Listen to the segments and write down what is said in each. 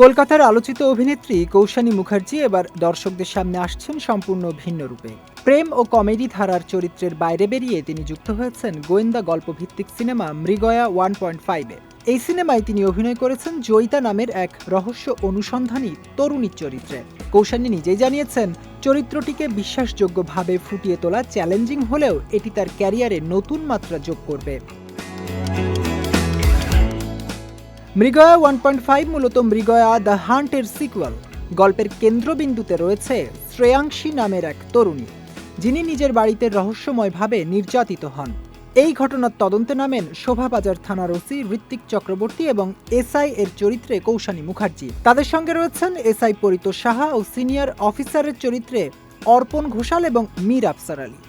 কলকাতার আলোচিত অভিনেত্রী কৌশানী মুখার্জি এবার দর্শকদের সামনে আসছেন সম্পূর্ণ ভিন্ন রূপে। প্রেম ও কমেডি ধারার চরিত্রের বাইরে বেরিয়ে তিনি যুক্ত হয়েছেন গোয়েন্দা গল্পভিত্তিক সিনেমা মৃগয়া 1.5-এ। এই সিনেমায় তিনি অভিনয় করেছেন জয়িতা নামের এক রহস্য অনুসন্ধানী তরুণীর চরিত্রে। কৌশানী নিজেই জানিয়েছেন, চরিত্রটিকে বিশ্বাসযোগ্যভাবে ফুটিয়ে তোলা চ্যালেঞ্জিং হলেও এটি তার ক্যারিয়ারে নতুন মাত্রা যোগ করবে। মৃগয়া 1.5 মূলত মৃগয়া দ্য হান্টের সিকুয়াল। গল্পের কেন্দ্রবিন্দুতে রয়েছে শ্রেয়াংশী নামের এক তরুণী, যিনি নিজের বাড়িতে রহস্যময়ভাবে নির্যাতিত হন। এই ঘটনার তদন্তে নামেন শোভাবাজার থানার ওসি ঋত্বিক চক্রবর্তী এবং এসআই এর চরিত্রে কৌশানী মুখার্জি। তাদের সঙ্গে রয়েছেন এসআই পরিতোষ সাহা ও সিনিয়র অফিসারের চরিত্রে অর্পণ ঘোষাল এবং মীর আফসার আলী।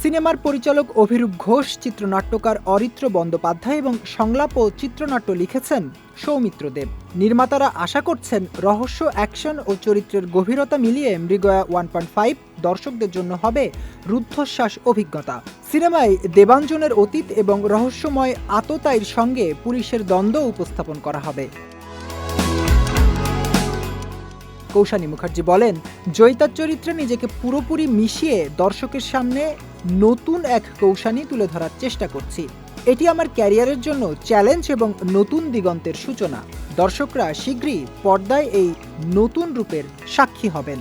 সিনেমার পরিচালক অভিরূপ ঘোষ, চিত্রনাট্যকার অরিত্র বন্দ্যোপাধ্যায় এবং সংলাপ ও চিত্রনাট্য লিখেছেন সৌমিত্র দেব। নির্মাতারা আশা করছেন রহস্য, অ্যাকশন ও চরিত্রের গভীরতা মিলিয়ে মৃগয়া 1.5 দর্শকদের জন্য হবে রুদ্ধশ্বাস অভিজ্ঞতা। সিনেমায় দেবাঞ্জনের অতীত এবং রহস্যময় আততায়ীর সঙ্গে পুলিশের দ্বন্দ্ব উপস্থাপন করা হবে। কৌশানী মুখার্জি বলেন, জয়িতার চরিত্রে নিজেকে পুরোপুরি মিশিয়ে দর্শকের সামনে নতুন এক কৌশানী তুলে ধরার চেষ্টা করছি। এটি আমার ক্যারিয়ারের জন্য চ্যালেঞ্জ এবং নতুন দিগন্তের সূচনা। দর্শকরা শীঘ্রই পর্দায় এই নতুন রূপের সাক্ষী হবেন।